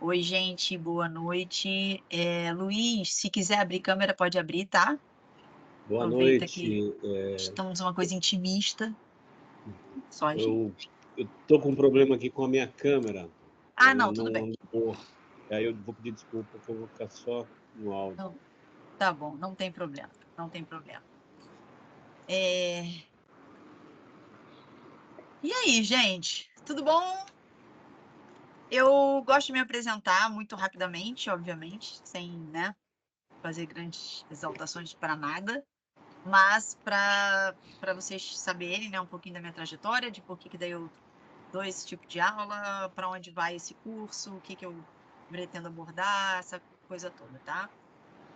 Oi, gente, boa noite. Luiz, se quiser abrir câmera, pode abrir, tá? Boa Aproveita noite. que estamos uma coisa intimista, só a gente. Eu tô com um problema aqui com a minha câmera. Ah, Ela não, tudo bem. não ligou. Aí eu vou pedir desculpa que eu vou ficar só no áudio. Não, tá bom, não tem problema, não tem problema. É, E aí, gente, tudo bom? Eu gosto de me apresentar muito rapidamente, obviamente, sem, né, fazer grandes exaltações para nada. Mas para vocês saberem, né, um pouquinho da minha trajetória, de por que daí eu dou esse tipo de aula, para onde vai esse curso, o que eu pretendo abordar, essa coisa toda, tá?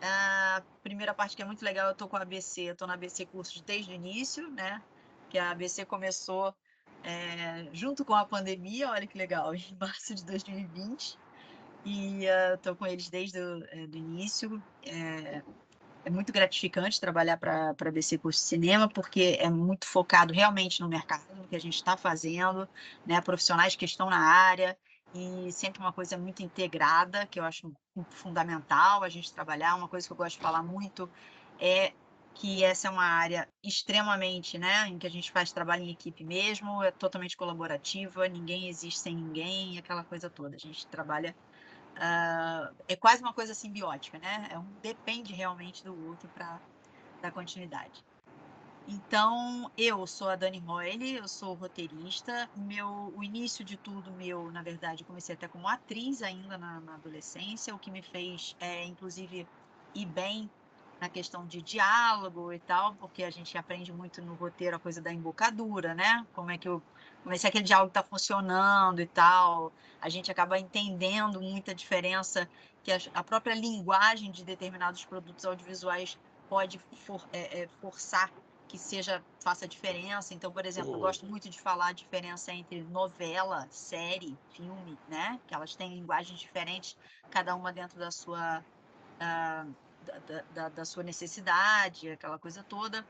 A primeira parte que é muito legal, eu tô com a ABC, eu tô na ABC Cursos desde o início, né? Que a ABC começou junto com a pandemia, olha que legal, em março de 2020, e tô com eles desde do início. É muito gratificante trabalhar para a ABC Curso de Cinema, porque é muito focado realmente no mercado, no que a gente está fazendo, né? Profissionais que estão na área, e sempre uma coisa muito integrada, que eu acho fundamental a gente trabalhar. Uma coisa que eu gosto de falar muito é que essa é uma área extremamente, né, em que a gente faz trabalho em equipe mesmo, é totalmente colaborativa, ninguém existe sem ninguém, aquela coisa toda. A gente trabalha é quase uma coisa simbiótica, né? Depende realmente do outro para dar continuidade. Então, eu sou a Dani Royle, eu sou roteirista. O início de tudo meu, na verdade, eu comecei até como atriz ainda na adolescência, o que me fez, inclusive, ir bem na questão de diálogo e tal, porque a gente aprende muito no roteiro a coisa da embocadura, né? Como é que aquele diálogo está funcionando e tal. A gente acaba entendendo muita diferença que a própria linguagem de determinados produtos audiovisuais pode forçar que faça diferença. Então, por exemplo, eu gosto muito de falar a diferença entre novela, série, filme, né? Que elas têm linguagens diferentes, cada uma dentro da sua da sua necessidade, aquela coisa toda.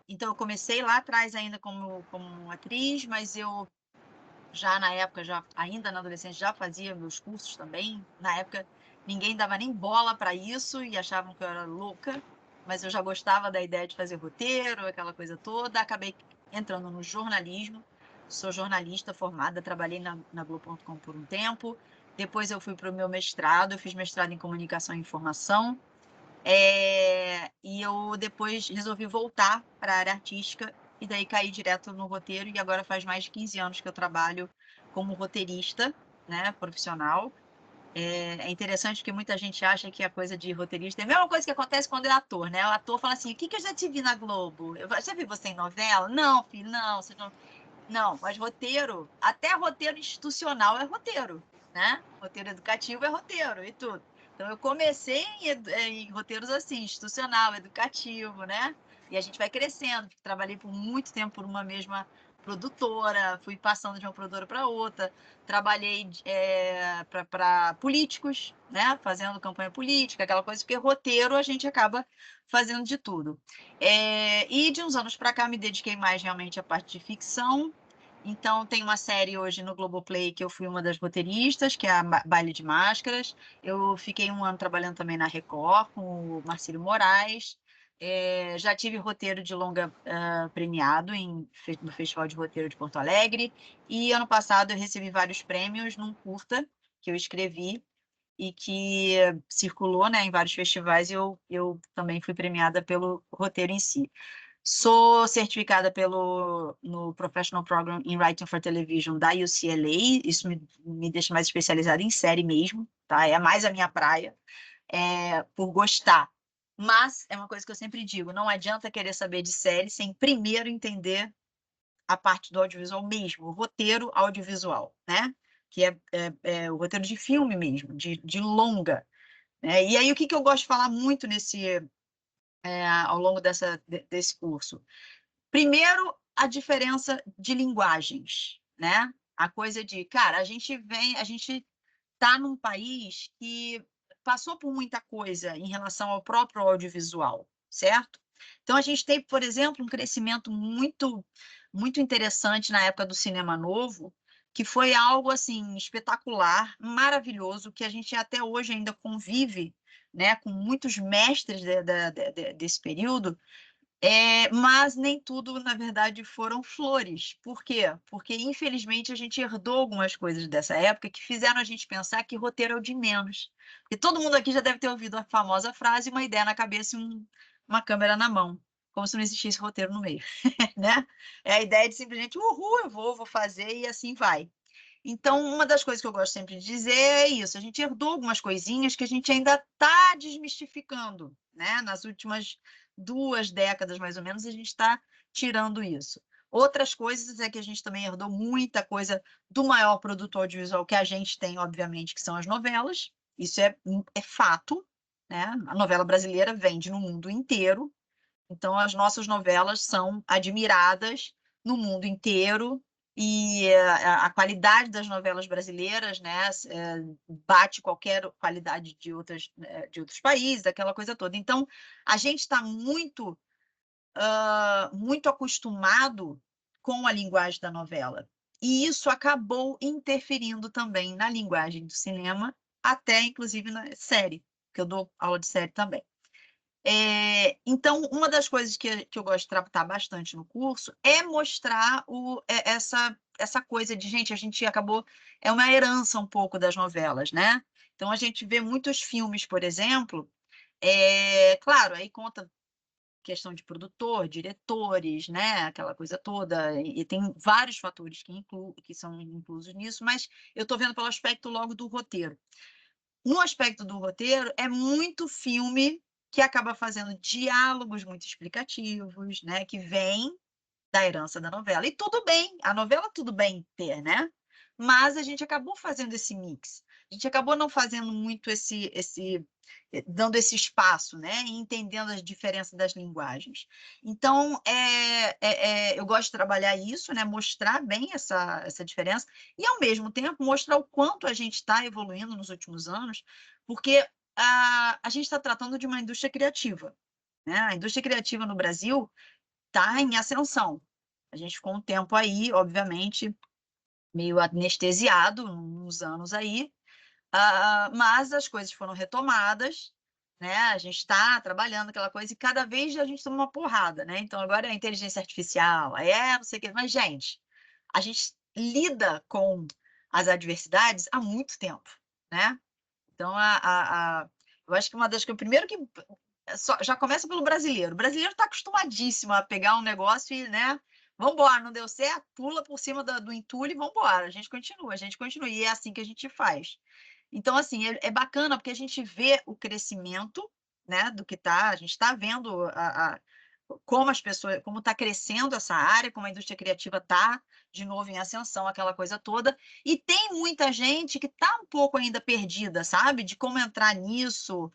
Então, eu comecei lá atrás ainda como atriz, mas eu já na época, ainda na adolescência, já fazia meus cursos também. Na época, ninguém dava nem bola para isso e achavam que eu era louca, mas eu já gostava da ideia de fazer roteiro, aquela coisa toda. Acabei entrando no jornalismo. Sou jornalista formada, trabalhei na Globo.com por um tempo. Depois eu fui para o meu mestrado, eu fiz mestrado em comunicação e informação. E eu depois resolvi voltar para a área artística e daí caí direto no roteiro, e agora faz mais de 15 anos que eu trabalho como roteirista, né, profissional. É interessante porque muita gente acha que a coisa de roteirista é a mesma coisa que acontece quando é ator, né? O ator fala assim: o que eu já te vi na Globo? Eu já vi você em novela? Não, filho, não, você não. Não, mas roteiro, até roteiro institucional é roteiro, né? Roteiro educativo é roteiro e tudo. Então, eu comecei em roteiros assim, institucional, educativo, né? E a gente vai crescendo, porque trabalhei por muito tempo por uma mesma produtora, fui passando de uma produtora para outra, trabalhei para políticos, né? Fazendo campanha política, aquela coisa, porque roteiro a gente acaba fazendo de tudo. E de uns anos para cá me dediquei mais realmente à parte de ficção. Então, tem uma série hoje no Globoplay que eu fui uma das roteiristas, que é a Baile de Máscaras. Eu fiquei um ano trabalhando também na Record, com o Marcílio Moraes. Já tive roteiro de longa premiado no Festival de Roteiro de Porto Alegre. E ano passado eu recebi vários prêmios num curta que eu escrevi e que circulou, né, em vários festivais, e eu também fui premiada pelo roteiro em si. Sou certificada no Professional Program in Writing for Television da UCLA, isso me deixa mais especializada em série mesmo, tá? É mais a minha praia, por gostar. Mas é uma coisa que eu sempre digo, não adianta querer saber de série sem primeiro entender a parte do audiovisual mesmo, o roteiro audiovisual, né? Que é o roteiro de filme mesmo, de longa, né? E aí, o que eu gosto de falar muito ao longo desse curso? Primeiro, a diferença de linguagens, né? A coisa de, cara, a gente está num país que passou por muita coisa em relação ao próprio audiovisual, certo? Então, a gente teve, por exemplo, um crescimento muito, muito interessante na época do cinema novo, que foi algo assim espetacular, maravilhoso, que a gente até hoje ainda convive, né, com muitos mestres desse período, mas nem tudo, na verdade, foram flores. Por quê? Porque, infelizmente, a gente herdou algumas coisas dessa época que fizeram a gente pensar que roteiro é o de menos. Porque todo mundo aqui já deve ter ouvido a famosa frase, uma ideia na cabeça e uma câmera na mão, como se não existisse roteiro no meio, né? É a ideia de simplesmente, uhul, eu vou fazer e assim vai. Então, uma das coisas que eu gosto sempre de dizer é isso, a gente herdou algumas coisinhas que a gente ainda está desmistificando, né? Nas últimas 2 décadas, mais ou menos, a gente está tirando isso. Outras coisas é que a gente também herdou muita coisa do maior produto audiovisual que a gente tem, obviamente, que são as novelas. Isso é fato, né? A novela brasileira vende no mundo inteiro, então as nossas novelas são admiradas no mundo inteiro, e a qualidade das novelas brasileiras, né, bate qualquer qualidade de outros países, aquela coisa toda. Então, a gente está muito acostumado com a linguagem da novela. E isso acabou interferindo também na linguagem do cinema, até inclusive na série, que eu dou aula de série também. Então, uma das coisas que eu gosto de tratar bastante no curso é mostrar essa coisa de, gente, a gente acabou, é uma herança um pouco das novelas, né? Então, a gente vê muitos filmes, por exemplo, claro, aí conta questão de produtor, diretores, né? Aquela coisa toda, e tem vários fatores que são inclusos nisso, mas eu estou vendo pelo aspecto logo do roteiro. No aspecto do roteiro, é muito filme que acaba fazendo diálogos muito explicativos, né? Que vem da herança da novela. E tudo bem, a novela tudo bem ter, né? Mas a gente acabou fazendo esse mix. A gente acabou não fazendo muito dando esse espaço, né? E entendendo as diferenças das linguagens. Então, eu gosto de trabalhar isso, né? Mostrar bem essa diferença e, ao mesmo tempo, mostrar o quanto a gente está evoluindo nos últimos anos, porque a gente está tratando de uma indústria criativa, né? A indústria criativa no Brasil está em ascensão. A gente ficou um tempo aí, obviamente, meio anestesiado, uns anos aí, mas as coisas foram retomadas, né? A gente está trabalhando aquela coisa e cada vez a gente toma uma porrada, né? Então agora é a inteligência artificial, não sei o quê. Mas, gente, a gente lida com as adversidades há muito tempo, né? Então, eu acho que uma das que primeiro que já começa pelo brasileiro. O brasileiro está acostumadíssimo a pegar um negócio e, né? Vamos embora, não deu certo, pula por cima do entulho e vamos embora. A gente continua. E é assim que a gente faz. Então, assim, é bacana porque a gente vê o crescimento, né, do que tá, a gente está vendo como as pessoas, como está crescendo essa área, como a indústria criativa está de novo em ascensão, aquela coisa toda. E tem muita gente que está um pouco ainda perdida, sabe? De como entrar nisso,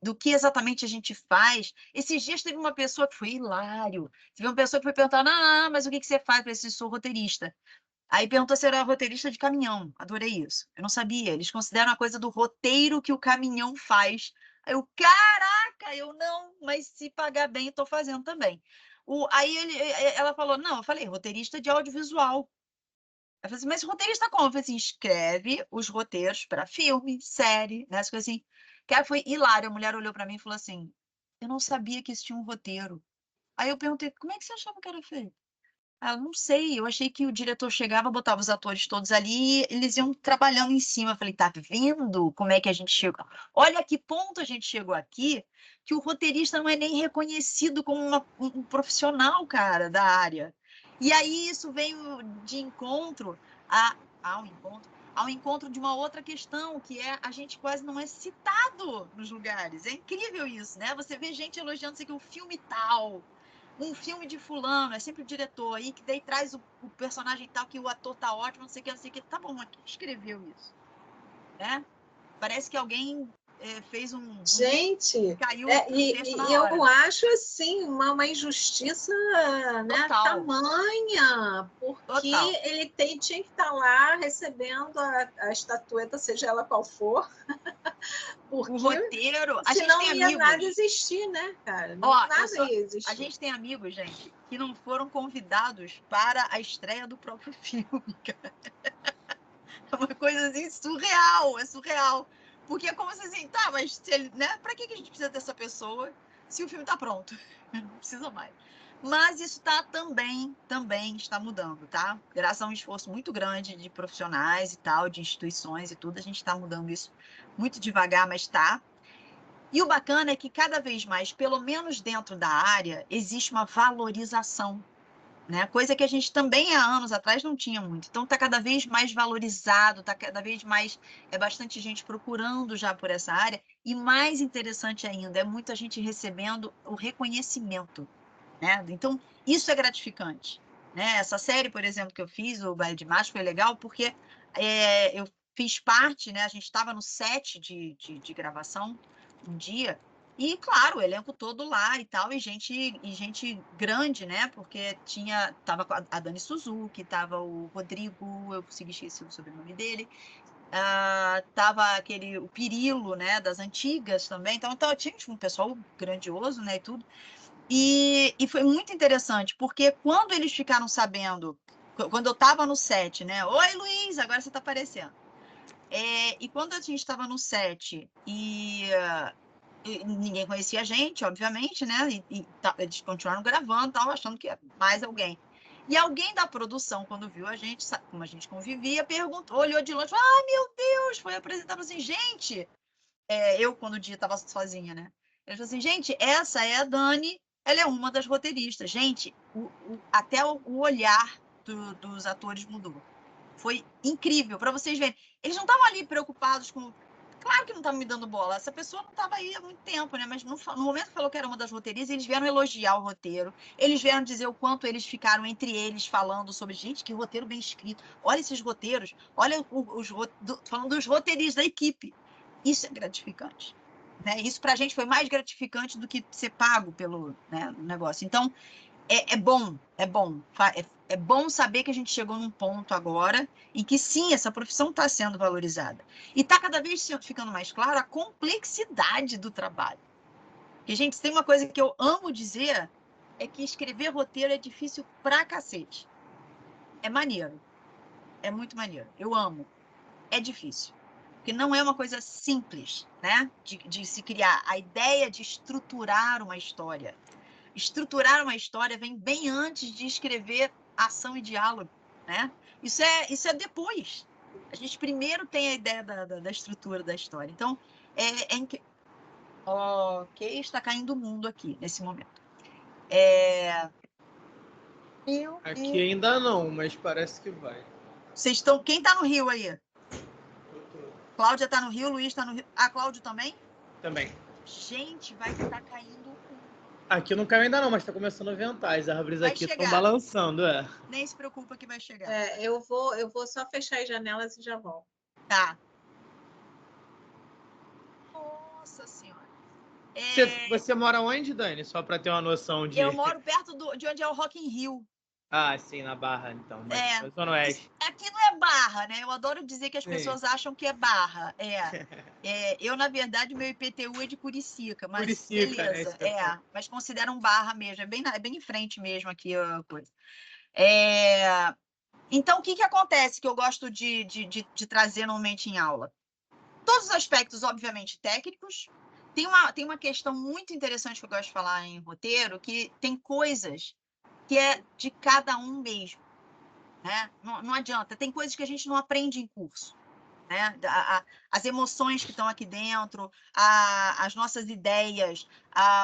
do que exatamente a gente faz. Esses dias teve uma pessoa que foi hilário. Teve uma pessoa que foi perguntar, não, mas o que você faz para esse sou roteirista? Aí perguntou se era roteirista de caminhão. Adorei isso. Eu não sabia. Eles consideram a coisa do roteiro que o caminhão faz. Aí eu, caraca, eu não, mas se pagar bem, estou fazendo também. Aí ela falou, não, eu falei, roteirista de audiovisual. Eu falei assim, mas roteirista como? Eu falei assim, escreve os roteiros para filme, série, né? As coisas assim. Cara, foi hilário. A mulher olhou para mim e falou assim, eu não sabia que existia um roteiro. Aí eu perguntei, como é que você achava que era feito? Ah, não sei, eu achei que o diretor chegava, botava os atores todos ali, e eles iam trabalhando em cima. Eu falei, tá vendo como é que a gente chegou? Olha a que ponto a gente chegou aqui, que o roteirista não é nem reconhecido como um profissional, cara, da área. E aí isso veio de encontro ao encontro de uma outra questão, que é a gente quase não é citado nos lugares. É incrível isso, né? Você vê gente elogiando isso aqui, o filme tal, um filme de fulano, é sempre o diretor aí, que daí traz o personagem tal, que o ator tá ótimo, não sei o que, não sei o que. Tá bom, mas quem escreveu isso? Né? Parece que alguém fez Gente, caiu o texto na hora. eu acho assim uma injustiça, né, tamanha, porque Total. ele tinha que estar lá recebendo a estatueta, seja ela qual for, O Porque roteiro, a gente senão tem ia nada amigos. existir, né, cara? Ó, Nada ia a existir. gente tem amigos, gente, que não foram convidados para a estreia do próprio filme, cara. É uma coisa assim surreal, é surreal. Porque é como se assim, tá, mas se ele, né? Pra que a gente precisa dessa pessoa se o filme tá pronto? Não precisa mais. Mas isso tá também está mudando, tá? Graças a um esforço muito grande de profissionais e tal, de instituições e tudo, a gente está mudando isso muito devagar, mas tá. E o bacana é que cada vez mais, pelo menos dentro da área, existe uma valorização, né? Coisa que a gente também há anos atrás não tinha muito. Então está cada vez mais valorizado, está cada vez mais, bastante gente procurando já por essa área, e mais interessante ainda, é muita gente recebendo o reconhecimento, né? Então, isso é gratificante, né? Essa série, por exemplo, que eu fiz, o Baile de Macho, foi legal porque eu fiz parte, né? A gente estava no set de gravação um dia, e, claro, o elenco todo lá e tal, e gente grande, né? Porque tava a Dani Suzuki, tava o Rodrigo, eu consegui esquecer o sobrenome dele, tava o Pirilo, né? Das antigas também, então tinha um pessoal grandioso, né? E tudo. E foi muito interessante, porque quando eles ficaram sabendo, quando eu estava no set, né? Oi, Luiz, agora você está aparecendo. E quando a gente estava no set e ninguém conhecia a gente, obviamente, né? Eles continuaram gravando, estavam achando que era mais alguém. E alguém da produção, quando viu a gente, como a gente convivia, perguntou, olhou de longe, falou, meu Deus, foi apresentar assim, gente, eu quando o dia estava sozinha, né? Ele falou assim, gente, essa é a Dani, ela é uma das roteiristas. Gente, até o olhar dos atores mudou. Foi incrível, para vocês verem. Eles não estavam ali preocupados com... Claro que não estavam me dando bola. Essa pessoa não estava aí há muito tempo, né? Mas no momento que falou que era uma das roteiristas, eles vieram elogiar o roteiro. Eles vieram dizer o quanto eles ficaram entre eles falando sobre, gente, que roteiro bem escrito. Olha esses roteiros. Olha falando dos roteiristas da equipe. Isso é gratificante, né? Isso para a gente foi mais gratificante do que ser pago pelo, né, negócio. Então, é bom, é bom saber que a gente chegou num ponto agora em que, sim, essa profissão está sendo valorizada. E está cada vez ficando mais claro a complexidade do trabalho. Porque, gente, tem uma coisa que eu amo dizer, é que escrever roteiro é difícil pra cacete. É maneiro. É muito maneiro. Eu amo. É difícil. Porque não é uma coisa simples, né? De se criar. A ideia de estruturar uma história. Estruturar uma história vem bem antes de escrever ação e diálogo, né? Isso é depois. A gente primeiro tem a ideia da estrutura da história. Então, ok, está caindo o mundo aqui, nesse momento. Aqui ainda não, mas parece que vai. Vocês estão... Quem está no Rio aí? Cláudia está no Rio, Luiz está no Rio. Cláudio também? Também. Gente, vai estar caindo. Aqui não caiu ainda não, mas tá começando a ventar. As árvores Vai aqui estão chegar. balançando, Nem se preocupa que vai chegar. Eu vou só fechar as janelas e já volto. Tá. Nossa Senhora. Você mora onde, Dani? Só para ter uma noção de... Eu moro perto de onde é o Rock in Rio. Ah, sim, na Barra, então. Mas Zona Oeste. Aqui não é Barra, né? Eu adoro dizer que as pessoas acham que é Barra. Eu, na verdade, meu IPTU é de Curicica, mas Curicica, beleza. Mas consideram Barra mesmo. É bem em frente mesmo aqui a coisa. Então, o que acontece que eu gosto de trazer normalmente em aula? Todos os aspectos, obviamente, técnicos. Tem uma questão muito interessante que eu gosto de falar em roteiro, que tem coisas que é de cada um mesmo, né? Não adianta, tem coisas que a gente não aprende em curso, né? As emoções que estão aqui dentro, as nossas ideias,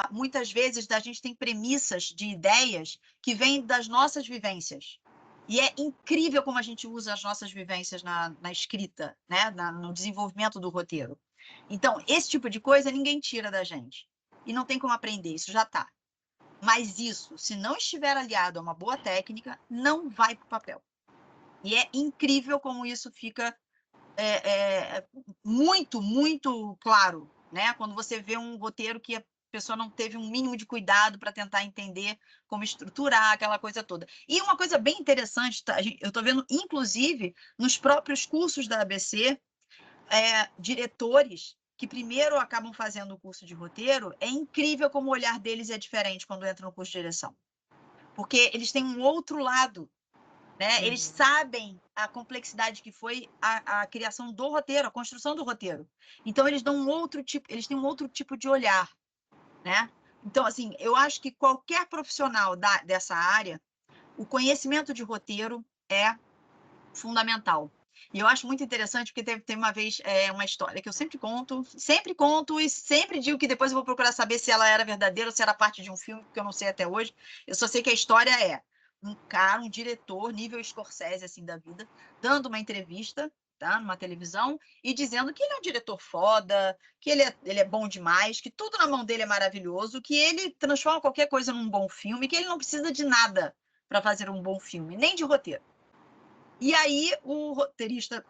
muitas vezes a gente tem premissas de ideias que vêm das nossas vivências. E é incrível como a gente usa as nossas vivências na escrita, né? No desenvolvimento do roteiro. Então, esse tipo de coisa ninguém tira da gente. E não tem como aprender, isso já está. Mas isso, se não estiver aliado a uma boa técnica, não vai para o papel. E é incrível como isso fica muito, muito claro, né? Quando você vê um roteiro que a pessoa não teve um mínimo de cuidado para tentar entender como estruturar aquela coisa toda. E uma coisa bem interessante, tá? Eu estou vendo, inclusive, nos próprios cursos da ABC, diretores que primeiro acabam fazendo o curso de roteiro, é incrível como o olhar deles é diferente quando entram no curso de direção. Porque eles têm um outro lado, né? Eles sabem a complexidade que foi a criação do roteiro, a construção do roteiro. Então, eles têm um outro tipo de olhar, né? Então, assim, eu acho que qualquer profissional dessa área, o conhecimento de roteiro é fundamental. E eu acho muito interessante, porque teve uma vez uma história que eu sempre conto e sempre digo que depois eu vou procurar saber se ela era verdadeira ou se era parte de um filme, porque eu não sei até hoje. Eu só sei que a história é um cara, um diretor, nível Scorsese, assim, da vida, dando uma entrevista, tá, numa televisão, e dizendo que ele é um diretor foda, que ele é bom demais, que tudo na mão dele é maravilhoso, que ele transforma qualquer coisa num bom filme, que ele não precisa de nada para fazer um bom filme, nem de roteiro. E aí, o roteirista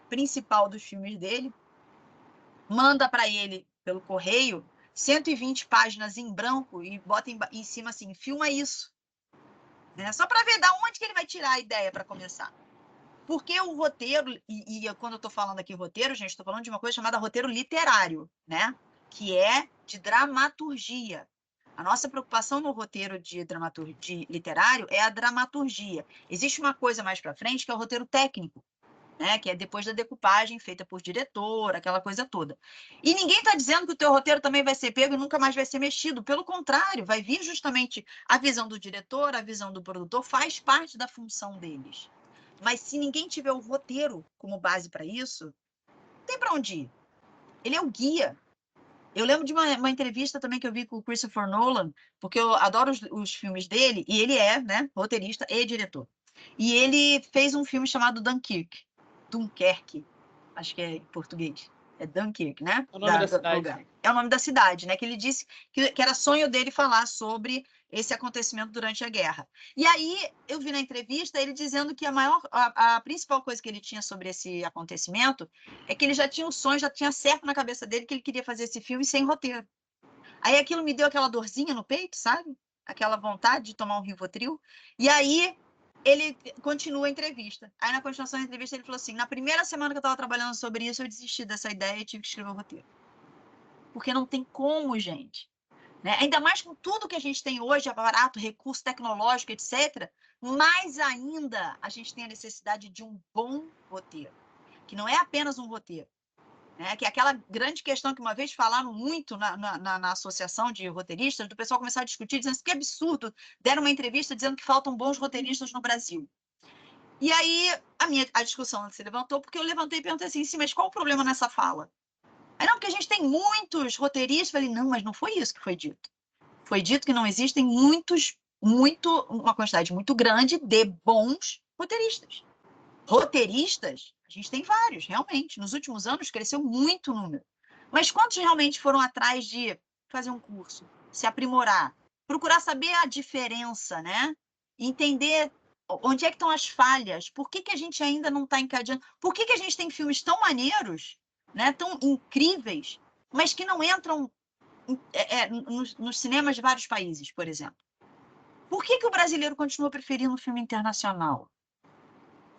principal dos filmes dele manda para ele, pelo correio, 120 páginas em branco e bota em cima assim, filma isso. Né? Só para ver da onde que ele vai tirar a ideia para começar. Porque o roteiro, e quando eu estou falando aqui roteiro, gente, estou falando de uma coisa chamada roteiro literário, né? Que é de dramaturgia. A nossa preocupação no roteiro de literário é a dramaturgia. Existe uma coisa mais para frente que é o roteiro técnico, né? Que é depois da decupagem feita por diretor, aquela coisa toda. E ninguém está dizendo que o teu roteiro também vai ser pego e nunca mais vai ser mexido. Pelo contrário, vai vir justamente a visão do diretor, a visão do produtor, faz parte da função deles. Mas se ninguém tiver o roteiro como base para isso, não tem para onde ir. Ele é o guia. Eu lembro de uma entrevista também que eu vi com o Christopher Nolan, porque eu adoro os filmes dele, e ele é, né, roteirista e diretor. E ele fez um filme chamado Dunkerque, acho que é em português. É Dunkirk, né? É o nome da cidade. Lugar. É o nome da cidade, né? Que ele disse que era sonho dele falar sobre esse acontecimento durante a guerra. E aí eu vi na entrevista ele dizendo que a principal coisa que ele tinha sobre esse acontecimento é que ele já tinha um sonho, já tinha certo na cabeça dele que ele queria fazer esse filme sem roteiro. Aí aquilo me deu aquela dorzinha no peito, sabe? Aquela vontade de tomar um Rivotril. E aí ele continua a entrevista. Aí na continuação da entrevista ele falou assim, na primeira semana que eu estava trabalhando sobre isso, eu desisti dessa ideia e tive que escrever o roteiro. Porque não tem como, gente. Né? Ainda mais com tudo que a gente tem hoje, aparato, recurso tecnológico, etc., mais ainda a gente tem a necessidade de um bom roteiro, que não é apenas um roteiro, né? Que é aquela grande questão que uma vez falaram muito na associação de roteiristas, do pessoal começar a discutir, dizendo que absurdo, deram uma entrevista dizendo que faltam bons roteiristas no Brasil. E aí a discussão se levantou, porque eu levantei e perguntei assim, sim, mas qual o problema nessa fala? Aí, não, porque a gente tem muitos roteiristas. Falei, não, mas não foi isso que foi dito. Foi dito que não existem uma quantidade muito grande de bons roteiristas. Roteiristas, a gente tem vários, realmente. Nos últimos anos cresceu muito o número. Mas quantos realmente foram atrás de fazer um curso, se aprimorar, procurar saber a diferença, né? Entender onde é que estão as falhas, por que a gente ainda não está encadeando, por que a gente tem filmes tão maneiros, né, tão incríveis, mas que não entram nos cinemas de vários países, por exemplo. Por que o brasileiro continua preferindo o filme internacional?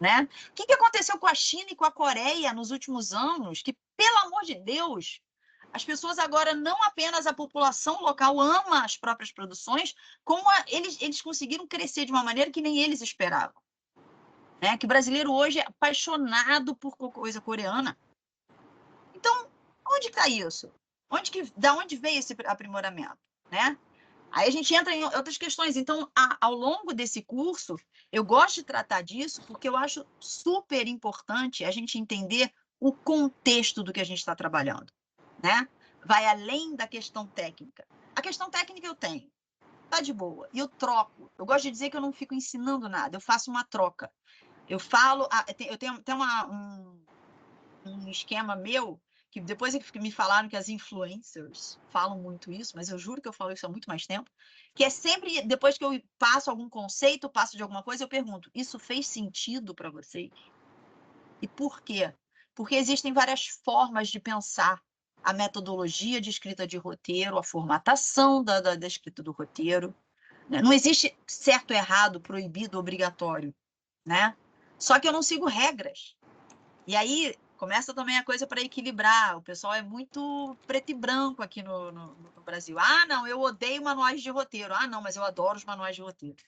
Né? O que aconteceu com a China e com a Coreia nos últimos anos? Que, pelo amor de Deus, as pessoas agora, não apenas a população local ama as próprias produções, como eles conseguiram crescer de uma maneira que nem eles esperavam. Né? Que o brasileiro hoje é apaixonado por coisa coreana. Então, onde está isso? Da onde veio esse aprimoramento? Né? Aí a gente entra em outras questões. Então, ao longo desse curso, eu gosto de tratar disso porque eu acho super importante a gente entender o contexto do que a gente está trabalhando, né? Vai além da questão técnica. A questão técnica eu tenho, tá de boa, e eu troco. Eu gosto de dizer que eu não fico ensinando nada, eu faço uma troca. Eu falo, eu tenho até um esquema meu, que depois que me falaram que as influencers falam muito isso, mas eu juro que eu falo isso há muito mais tempo, que é sempre, depois que eu passo algum conceito, passo de alguma coisa, eu pergunto, isso fez sentido para vocês? E por quê? Porque existem várias formas de pensar a metodologia de escrita de roteiro, a formatação da escrita do roteiro. Né? Não existe certo, errado, proibido, obrigatório, né? Só que eu não sigo regras. E aí, Começa também a coisa para equilibrar. O pessoal é muito preto e branco aqui no Brasil. Ah, não, eu odeio manuais de roteiro. Ah, não, mas eu adoro os manuais de roteiro.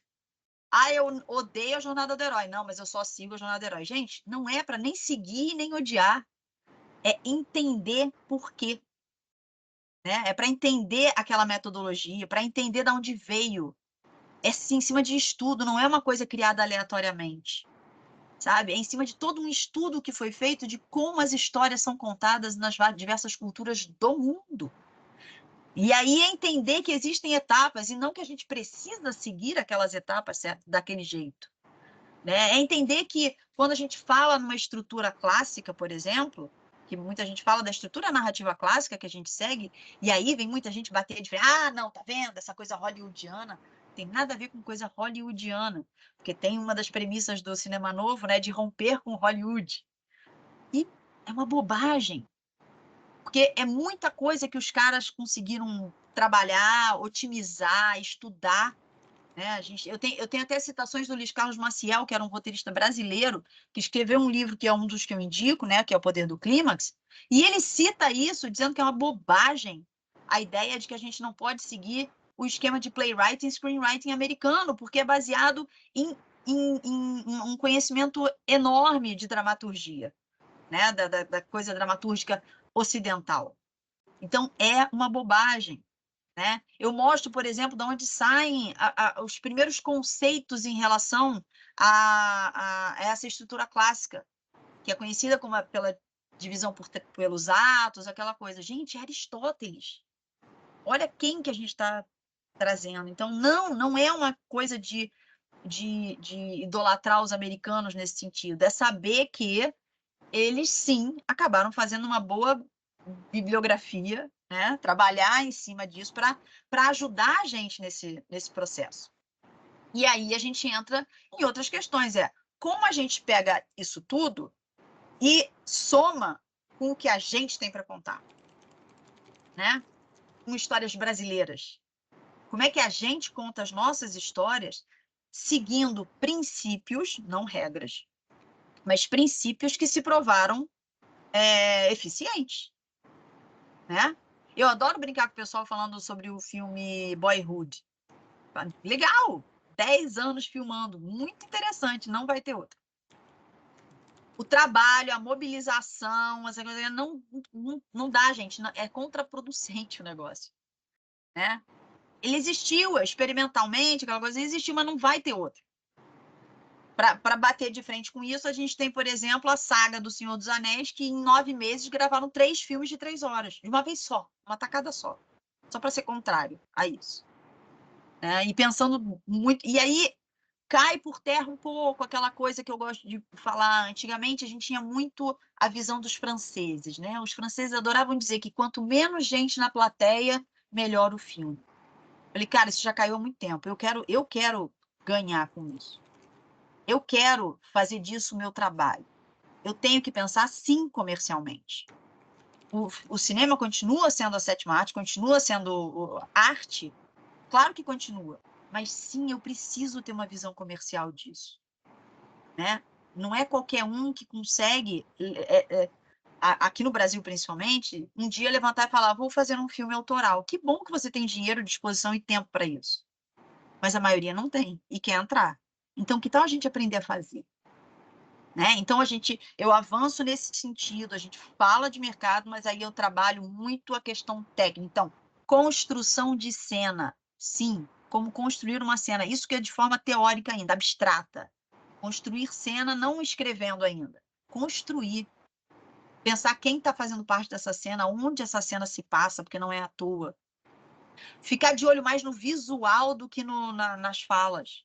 Ah, eu odeio a jornada do herói. Não, mas eu só sigo a jornada do herói. Gente, não é para nem seguir nem odiar. É entender por quê. Né? É para entender aquela metodologia, para entender de onde veio. É em cima de estudo, não é uma coisa criada aleatoriamente. Sabe? É em cima de todo um estudo que foi feito de como as histórias são contadas nas diversas culturas do mundo. E aí é entender que existem etapas e não que a gente precisa seguir aquelas etapas daquele jeito. Né? É entender que quando a gente fala numa estrutura clássica, por exemplo, que muita gente fala da estrutura narrativa clássica que a gente segue, e aí vem muita gente bater de frente, ah, não, tá vendo, essa coisa hollywoodiana, tem nada a ver com coisa hollywoodiana, porque tem uma das premissas do cinema novo, né, de romper com Hollywood. E é uma bobagem, porque é muita coisa que os caras conseguiram trabalhar, otimizar, estudar, né? Eu tenho até citações do Luiz Carlos Maciel, que era um roteirista brasileiro, que escreveu um livro que é um dos que eu indico, né, que é O Poder do Clímax, e ele cita isso, dizendo que é uma bobagem a ideia de que a gente não pode seguir o esquema de playwriting e screenwriting americano, porque é baseado em um conhecimento enorme de dramaturgia, né, da coisa dramatúrgica ocidental. Então, é uma bobagem. Né? Eu mostro, por exemplo, de onde saem os primeiros conceitos em relação a essa estrutura clássica, que é conhecida como pela divisão pelos atos, aquela coisa. Gente, Aristóteles. Olha quem que a gente está trazendo. Então, não é uma coisa de idolatrar os americanos nesse sentido. É saber que eles, sim, acabaram fazendo uma boa bibliografia, né? Trabalhar em cima disso para ajudar a gente nesse processo. E aí a gente entra em outras questões, como a gente pega isso tudo e soma com o que a gente tem para contar, né? Com histórias brasileiras. Como é que a gente conta as nossas histórias seguindo princípios, não regras, mas princípios que se provaram eficientes, né? Eu adoro brincar com o pessoal falando sobre o filme Boyhood. Legal! 10 anos filmando, muito interessante, não vai ter outro. O trabalho, a mobilização, essa coisa, não dá, gente, é contraproducente o negócio, né? Ele existiu experimentalmente, aquela coisa existiu, mas não vai ter outro. Para bater de frente com isso, a gente tem, por exemplo, a saga do Senhor dos Anéis, que em 9 meses gravaram 3 filmes de 3 horas, de uma vez só, uma tacada só para ser contrário a isso. E pensando muito... E aí cai por terra um pouco aquela coisa que eu gosto de falar. Antigamente, a gente tinha muito a visão dos franceses, né? Os franceses adoravam dizer que quanto menos gente na plateia, melhor o filme. Eu falei, cara, isso já caiu há muito tempo. Eu quero ganhar com isso. Eu quero fazer disso o meu trabalho. Eu tenho que pensar, sim, comercialmente. O cinema continua sendo a sétima arte, continua sendo arte, claro que continua, mas sim, eu preciso ter uma visão comercial disso. Né? Não é qualquer um que consegue, aqui no Brasil principalmente, um dia levantar e falar, vou fazer um filme autoral. Que bom que você tem dinheiro, disposição e tempo para isso. Mas a maioria não tem e quer entrar. Então, que tal a gente aprender a fazer? Né? Então, eu avanço nesse sentido, a gente fala de mercado, mas aí eu trabalho muito a questão técnica. Então, construção de cena, sim, como construir uma cena, isso que é de forma teórica ainda, abstrata. Construir cena, não escrevendo ainda. Construir. Pensar quem está fazendo parte dessa cena, onde essa cena se passa, porque não é à toa. Ficar de olho mais no visual do que nas falas.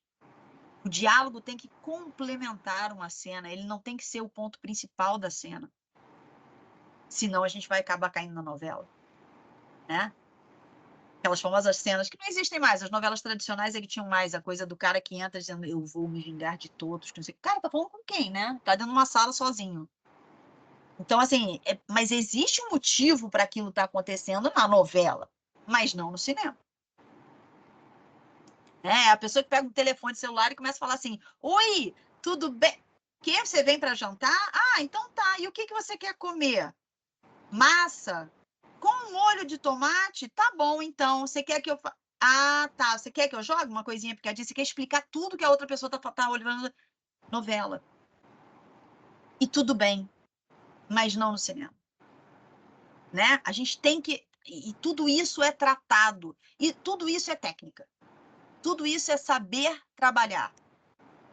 O diálogo tem que complementar uma cena, ele não tem que ser o ponto principal da cena. Senão a gente vai acabar caindo na novela. Né? Aquelas famosas cenas que não existem mais. As novelas tradicionais é que tinham mais a coisa do cara que entra dizendo eu vou me vingar de todos. Não sei. Cara, tá falando com quem, né? Tá dentro de uma sala sozinho. Então, assim, mas existe um motivo para aquilo estar acontecendo na novela, mas não no cinema. A pessoa que pega um telefone celular e começa a falar assim, oi, tudo bem? Que você vem para jantar? Ah, então tá. E o que você quer comer? Massa? Com molho de tomate? Tá bom, então. Você quer que eu faça? Ah, tá. Você quer que eu jogue uma coisinha picadinha? Você quer explicar tudo que a outra pessoa tá olhando novela. E tudo bem, mas não no cinema. Né? A gente tem que... E tudo isso é tratado. E tudo isso é técnica. Tudo isso é saber trabalhar,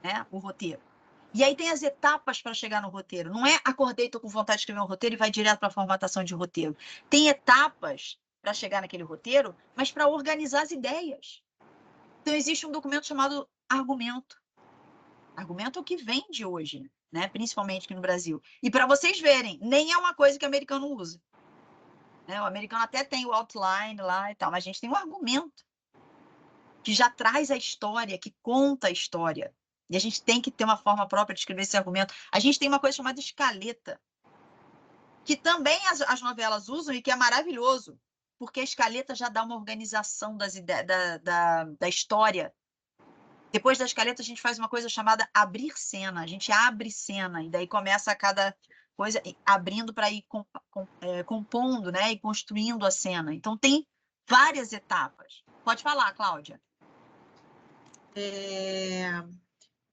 né? O roteiro. E aí tem as etapas para chegar no roteiro. Não é acordei, estou com vontade de escrever um roteiro e vai direto para a formatação de roteiro. Tem etapas para chegar naquele roteiro, mas para organizar as ideias. Então, existe um documento chamado argumento. Argumento é o que vende hoje, né? Principalmente aqui no Brasil. E para vocês verem, nem é uma coisa que o americano usa. Né? O americano até tem o outline lá e tal, mas a gente tem um argumento que já traz a história, que conta a história. E a gente tem que ter uma forma própria de escrever esse argumento. A gente tem uma coisa chamada escaleta, que também as novelas usam e que é maravilhoso, porque a escaleta já dá uma organização das ideias, da história. Depois da escaleta, a gente faz uma coisa chamada abrir cena. A gente abre cena, e daí começa a cada coisa abrindo para ir compondo, né? E construindo a cena. Então, tem várias etapas. Pode falar, Cláudia.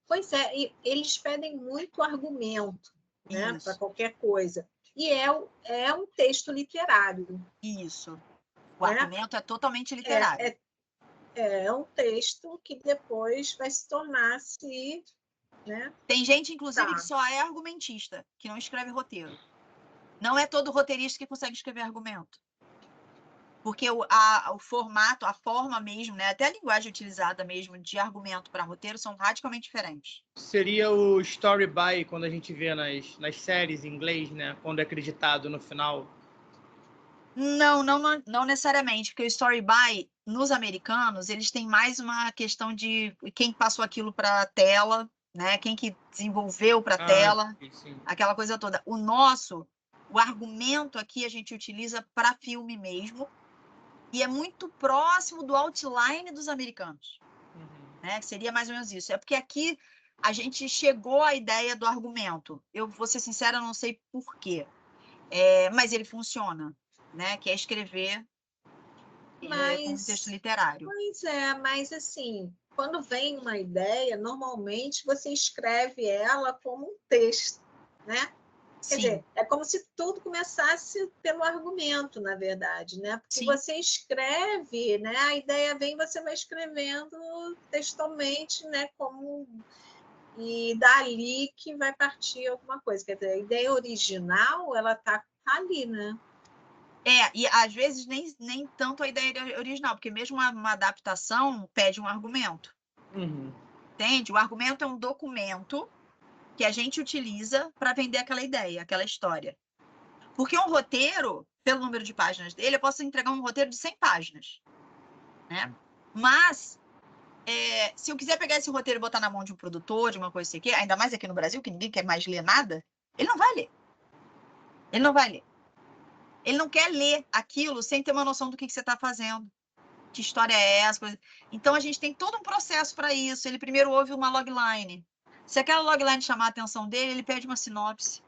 Pois é, e eles pedem muito argumento, né, para Isso, qualquer coisa. E é um texto literário, isso. O né? argumento é totalmente literário. É um texto que depois vai se tornar-se, né? Tem gente, inclusive, Tá. que só é argumentista, que não escreve roteiro. Não é todo roteirista que consegue escrever argumento. Porque o formato, a forma mesmo, né? Até a linguagem utilizada mesmo de argumento para roteiro são radicalmente diferentes. Seria o story by, quando a gente vê nas séries em inglês, né? Quando é acreditado no final. Não necessariamente, porque o story by, nos americanos, eles têm mais uma questão de quem passou aquilo para a tela, né? Quem que desenvolveu para a tela, sim. aquela coisa toda. O argumento aqui a gente utiliza para filme mesmo, e é muito próximo do outline dos americanos, né? Que seria mais ou menos isso. É porque aqui a gente chegou à ideia do argumento. Eu vou ser sincera, não sei por quê, mas ele funciona, né? Que é escrever como texto literário. Pois é, mas assim, quando vem uma ideia, normalmente você escreve ela como um texto, né? Quer Sim, dizer, é como se tudo começasse pelo argumento, na verdade, né? Porque sim. você escreve, né? A ideia vem, você vai escrevendo textualmente, né? E dali que vai partir alguma coisa. Quer dizer, a ideia original, ela tá ali, né? E às vezes nem tanto a ideia original, porque mesmo uma adaptação pede um argumento. Entende? O argumento é um documento que a gente utiliza para vender aquela ideia, aquela história. Porque um roteiro, pelo número de páginas dele, eu posso entregar um roteiro de 100 páginas. Né? Mas, se eu quiser pegar esse roteiro e botar na mão de um produtor, de uma coisa assim, ainda mais aqui no Brasil, que ninguém quer mais ler nada, ele não vai ler. Ele não vai ler. Ele não quer ler aquilo sem ter uma noção do que você está fazendo. Que história é essa? Então, a gente tem todo um processo para isso. Ele primeiro ouve uma logline. Se aquela logline chamar a atenção dele, ele pede uma sinopse.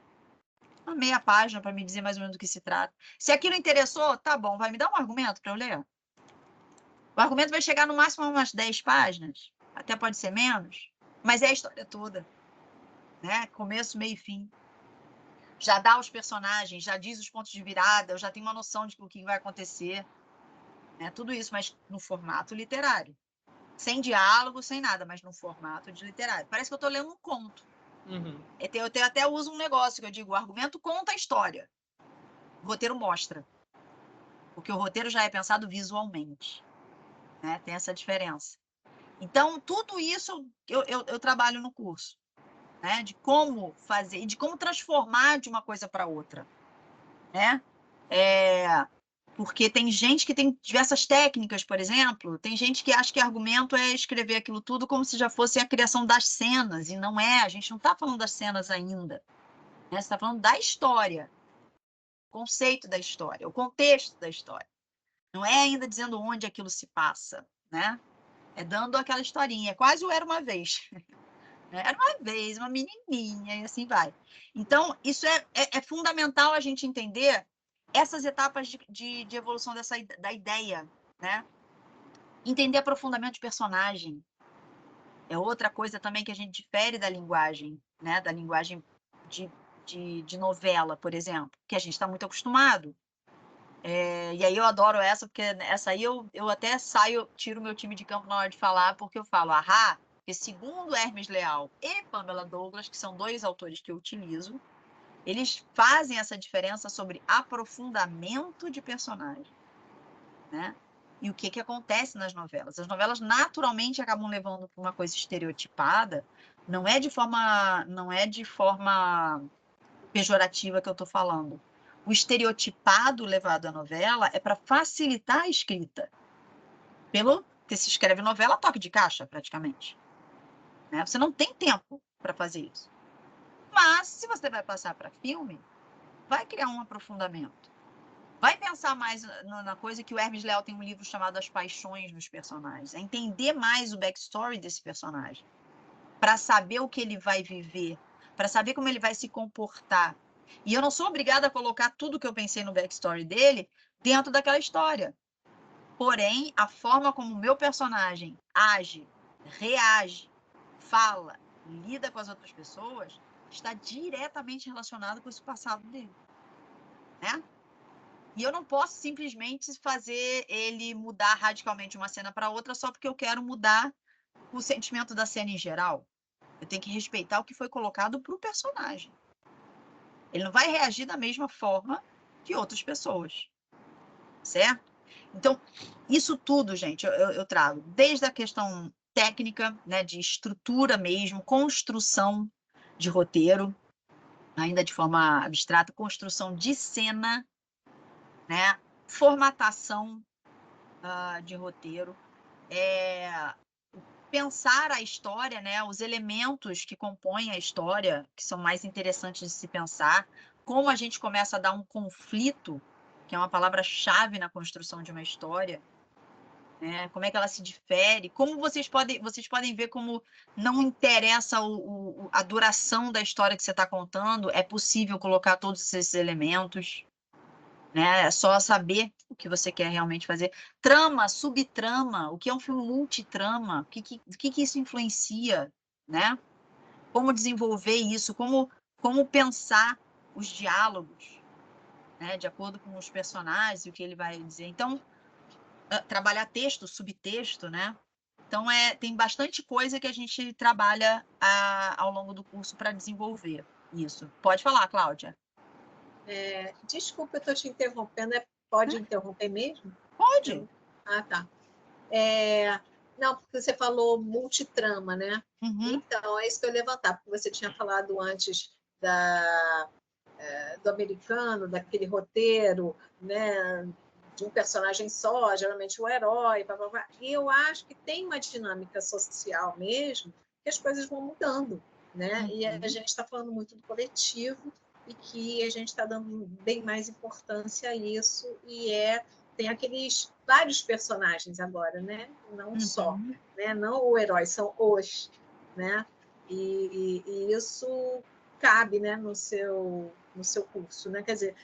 Uma meia página para me dizer mais ou menos do que se trata. Se aquilo interessou, tá bom, vai me dar um argumento para eu ler? O argumento vai chegar no máximo a umas 10 páginas, até pode ser menos, mas é a história toda. Né? Começo, meio e fim. Já dá os personagens, já diz os pontos de virada, eu já tenho uma noção de o que vai acontecer. Né? Tudo isso, mas no formato literário. Sem diálogo, sem nada, mas no formato de literário. Parece que eu estou lendo um conto. Eu até uso um negócio que eu digo, o argumento conta a história. O roteiro mostra. Porque o roteiro já é pensado visualmente. Né? Tem essa diferença. Então, tudo isso eu trabalho no curso. Né? De como fazer, de como transformar de uma coisa para outra. Né? Porque tem gente que tem diversas técnicas, por exemplo, tem gente que acha que argumento é escrever aquilo tudo como se já fosse a criação das cenas, e não é, a gente não está falando das cenas ainda. Né? Você está falando da história, o conceito da história, o contexto da história. Não é ainda dizendo onde aquilo se passa, né? É dando aquela historinha, é quase o Era Uma Vez. né? Era uma vez, uma menininha, e assim vai. Então, isso é fundamental a gente entender essas etapas de evolução da ideia, né? Entender aprofundamento de personagem. É outra coisa também que a gente difere da linguagem, né? Da linguagem de novela, por exemplo, que a gente está muito acostumado. E aí eu adoro essa, porque essa aí eu até saio, tiro meu time de campo na hora de falar, porque eu falo, porque segundo Hermes Leal e Pamela Douglas, que são 2 autores que eu utilizo, eles fazem essa diferença sobre aprofundamento de personagem, né? E o que acontece nas novelas? As novelas naturalmente acabam levando para uma coisa estereotipada, não é de forma pejorativa que eu estou falando. O estereotipado levado à novela é para facilitar a escrita. Porque se escreve novela, toque de caixa, praticamente. Né? Você não tem tempo para fazer isso. Mas, se você vai passar para filme, vai criar um aprofundamento. Vai pensar mais na coisa que o Hermes Leal tem um livro chamado As Paixões dos Personagens. É entender mais o backstory desse personagem. Para saber o que ele vai viver. Para saber como ele vai se comportar. E eu não sou obrigada a colocar tudo que eu pensei no backstory dele dentro daquela história. Porém, a forma como o meu personagem age, reage, fala, lida com as outras pessoas, está diretamente relacionado com esse passado dele. Né? E eu não posso simplesmente fazer ele mudar radicalmente uma cena para outra só porque eu quero mudar o sentimento da cena em geral. Eu tenho que respeitar o que foi colocado para o personagem. Ele não vai reagir da mesma forma que outras pessoas. Certo? Então, isso tudo, gente, eu trago desde a questão técnica, né, de estrutura mesmo, construção de roteiro, ainda de forma abstrata, construção de cena, né, formatação de roteiro, pensar a história, né, os elementos que compõem a história, que são mais interessantes de se pensar, como a gente começa a dar um conflito, que é uma palavra-chave na construção de uma história, né, como é que ela se difere, como vocês podem ver como não interessa a duração da história que você está contando, é possível colocar todos esses elementos, né? É só saber o que você quer realmente fazer. Trama, subtrama, o que é um filme multitrama, o que isso influencia, né? Como desenvolver isso, como pensar os diálogos, né? De acordo com os personagens e o que ele vai dizer. Então, trabalhar texto, subtexto, né? Então, tem bastante coisa que a gente trabalha ao longo do curso para desenvolver isso. Pode falar, Cláudia. Desculpa, eu estou te interrompendo. Pode interromper mesmo? Pode. Tá. Não, porque você falou multitrama, né? Uhum. Então, é isso que eu ia levantar, porque você tinha falado antes do americano, daquele roteiro, né? De um personagem só, geralmente o herói, e eu acho que tem uma dinâmica social mesmo, que as coisas vão mudando, né? Uhum. E a gente está falando muito do coletivo e que a gente está dando bem mais importância a isso, e tem aqueles vários personagens agora, né? Não só, né? Não o herói, são os, né? E isso cabe, né, no seu curso, né? Quer dizer,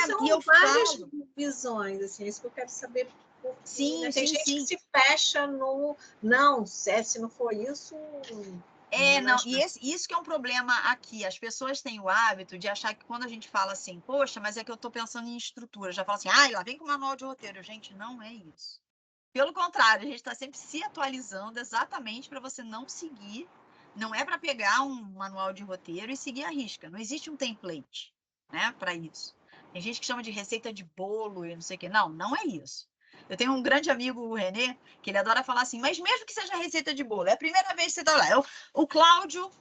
são várias visões, assim, é isso que eu quero saber. Sim, né? Tem gente sim. que se fecha no não, se não for isso. Não, e isso que é um problema aqui. As pessoas têm o hábito de achar que quando a gente fala assim, poxa, mas é que eu estou pensando em estrutura, já fala assim, lá vem com o manual de roteiro. Gente, não é isso. Pelo contrário, a gente está sempre se atualizando exatamente para você não seguir. Não é para pegar um manual de roteiro e seguir a risca. Não existe um template, né, para isso. Tem gente que chama de receita de bolo e não sei o quê. Não, não é isso. Eu tenho um grande amigo, o Renê, que ele adora falar assim, mas mesmo que seja receita de bolo, é a primeira vez que você está lá. O Cláudio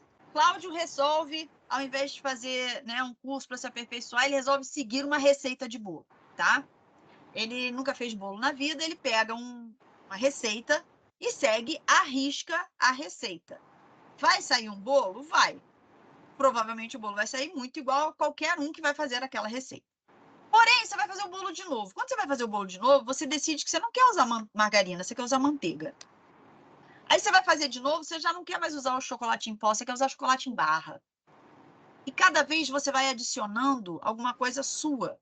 resolve, ao invés de fazer, né, um curso para se aperfeiçoar, ele resolve seguir uma receita de bolo, tá? Ele nunca fez bolo na vida, ele pega uma receita e segue à risca a receita. Vai sair um bolo? Vai. Provavelmente o bolo vai sair muito igual a qualquer um que vai fazer aquela receita. Porém, você vai fazer o bolo de novo. Quando você vai fazer o bolo de novo, você decide que você não quer usar margarina, você quer usar manteiga. Aí você vai fazer de novo, você já não quer mais usar o chocolate em pó, você quer usar chocolate em barra. E cada vez você vai adicionando alguma coisa sua,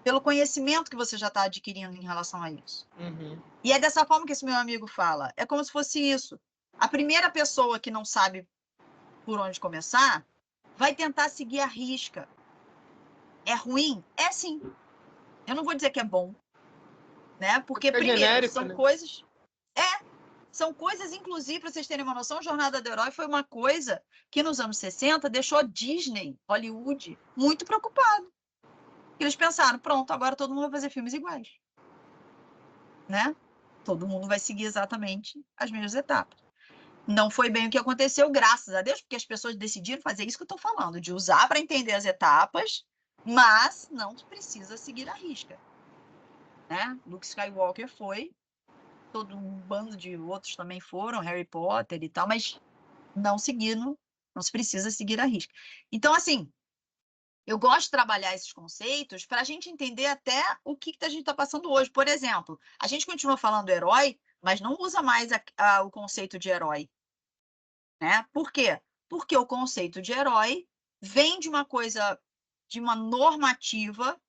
pelo conhecimento que você já está adquirindo em relação a isso. Uhum. E é dessa forma que esse meu amigo fala. É como se fosse isso. A primeira pessoa que não sabe por onde começar vai tentar seguir a risca. É ruim? É sim. Eu não vou dizer que é bom, né? Porque, primeiro, genérico, são né? coisas... São coisas, inclusive, para vocês terem uma noção, Jornada do Herói foi uma coisa que nos anos 60 deixou a Disney, Hollywood, muito preocupado. Eles pensaram, pronto, agora todo mundo vai fazer filmes iguais. Né? Todo mundo vai seguir exatamente as mesmas etapas. Não foi bem o que aconteceu, graças a Deus, porque as pessoas decidiram fazer isso que eu estou falando, de usar para entender as etapas, mas não precisa seguir a risca. Né? Luke Skywalker foi, todo um bando de outros também foram, Harry Potter e tal, mas não seguindo, não se precisa seguir a risca. Então, assim, eu gosto de trabalhar esses conceitos para a gente entender até o que a gente está passando hoje. Por exemplo, a gente continua falando herói, mas não usa mais o conceito de herói. Né? Por quê? Porque o conceito de herói vem de uma coisa, de uma normativa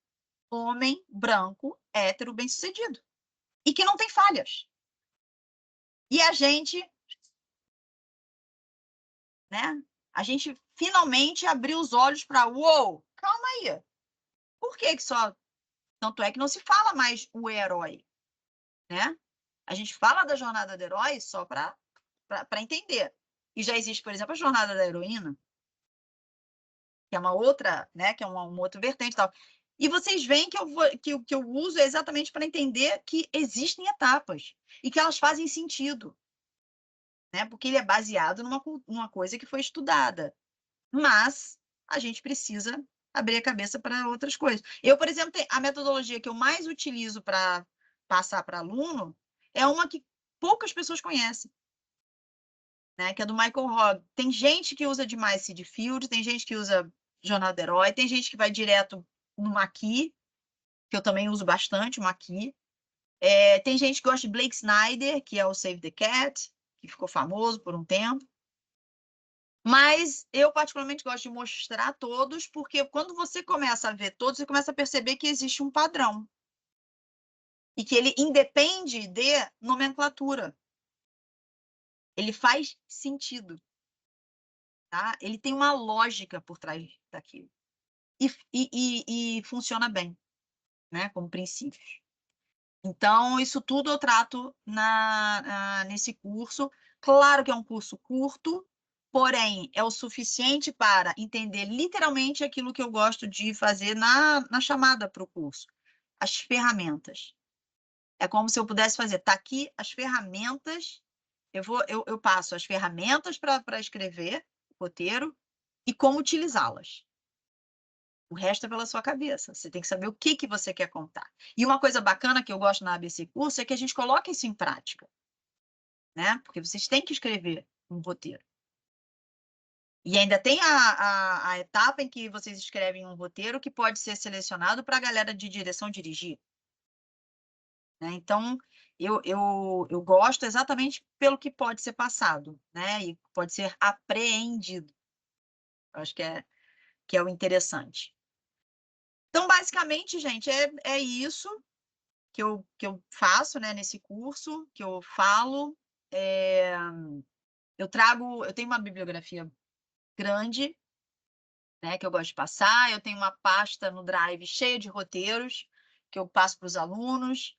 homem, branco, hétero, bem-sucedido. E que não tem falhas. E a gente, né? A gente finalmente abriu os olhos para, uou, calma aí. Por que só... Tanto é que não se fala mais o herói, né? A gente fala da jornada do herói só para entender. E já existe, por exemplo, a jornada da heroína, que é uma outra, né? Que é uma outra vertente e tal. E vocês veem que eu uso exatamente para entender que existem etapas e que elas fazem sentido, né? Porque ele é baseado numa coisa que foi estudada. Mas a gente precisa abrir a cabeça para outras coisas. Eu, por exemplo, a metodologia que eu mais utilizo para passar para aluno é uma que poucas pessoas conhecem, né? Que é do Michael Hogg. Tem gente que usa demais Seed Field, tem gente que usa Jornada do Herói, tem gente que vai direto no Maquis, que eu também uso bastante o Maquis. Tem gente que gosta de Blake Snyder, que é o Save the Cat, que ficou famoso por um tempo. Mas eu particularmente gosto de mostrar todos, porque quando você começa a ver todos, você começa a perceber que existe um padrão. E que ele independe de nomenclatura. Ele faz sentido. Tá? Ele tem uma lógica por trás daquilo. E funciona bem, né? Como princípios. Então, isso tudo eu trato nesse curso. Claro que é um curso curto, porém, é o suficiente para entender literalmente aquilo que eu gosto de fazer na chamada para o curso. As ferramentas. É como se eu pudesse fazer, tá aqui as ferramentas, eu passo as ferramentas para escrever o roteiro e como utilizá-las. O resto é pela sua cabeça. Você tem que saber o que você quer contar. E uma coisa bacana que eu gosto na ABC Curso é que a gente coloca isso em prática. Né? Porque vocês têm que escrever um roteiro. E ainda tem a etapa em que vocês escrevem um roteiro que pode ser selecionado para a galera de direção dirigir. Né? Então, eu gosto exatamente pelo que pode ser passado, né? E pode ser apreendido. Eu acho que é o interessante. Então, basicamente, gente, é isso que eu faço, né, nesse curso, que eu falo. Eu tenho uma bibliografia grande, né, que eu gosto de passar, eu tenho uma pasta no Drive cheia de roteiros que eu passo para os alunos,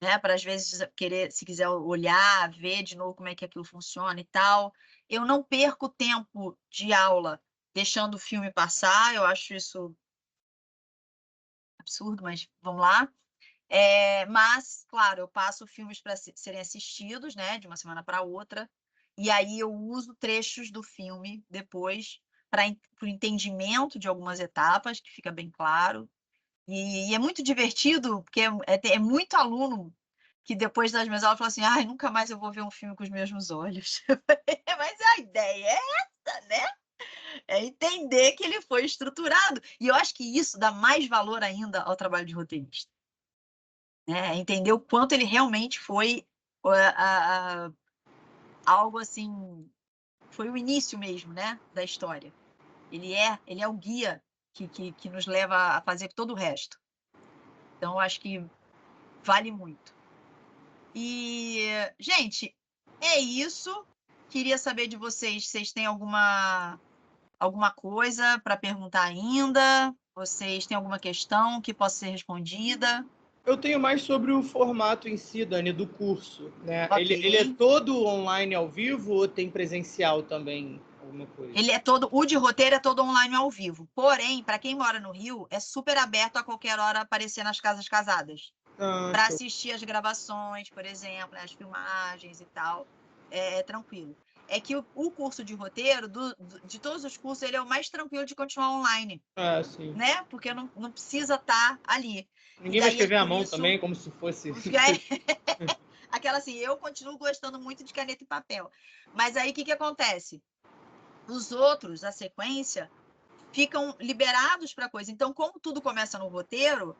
né, para às vezes se quiser olhar, ver de novo como é que aquilo funciona e tal. Eu não perco tempo de aula deixando o filme passar, eu acho isso absurdo, mas vamos lá. Mas, claro, eu passo filmes para serem assistidos, né, de uma semana para outra, e aí eu uso trechos do filme depois para o entendimento de algumas etapas, que fica bem claro. E é muito divertido, porque é muito aluno que depois das minhas aulas fala assim, ai, nunca mais eu vou ver um filme com os mesmos olhos. Mas a ideia é essa, né? É entender que ele foi estruturado. E eu acho que isso dá mais valor ainda ao trabalho de roteirista. Né? Entender o quanto ele realmente foi algo assim, foi o início mesmo, né, da história. Ele é o guia que nos leva a fazer todo o resto. Então, eu acho que vale muito. E, gente, é isso. Queria saber de vocês, vocês têm alguma coisa para perguntar ainda? Vocês têm alguma questão que possa ser respondida? Eu tenho mais sobre o formato em si, Dani, do curso, né? Ok. Ele é todo online ao vivo ou tem presencial também, alguma coisa? Ele é todo, o de roteiro é todo online ao vivo. Porém, para quem mora no Rio, é super aberto a qualquer hora aparecer nas casas casadas. Para Show. assistir as gravações, por exemplo, as filmagens e tal. É tranquilo. É que o curso de roteiro, de todos os cursos, ele é o mais tranquilo de continuar online. Sim. Né? Porque não precisa estar ali. Ninguém vai escrever à mão também, como se fosse... Aquela assim, eu continuo gostando muito de caneta e papel. Mas aí, o que acontece? Os outros, a sequência, ficam liberados para coisa. Então, como tudo começa no roteiro,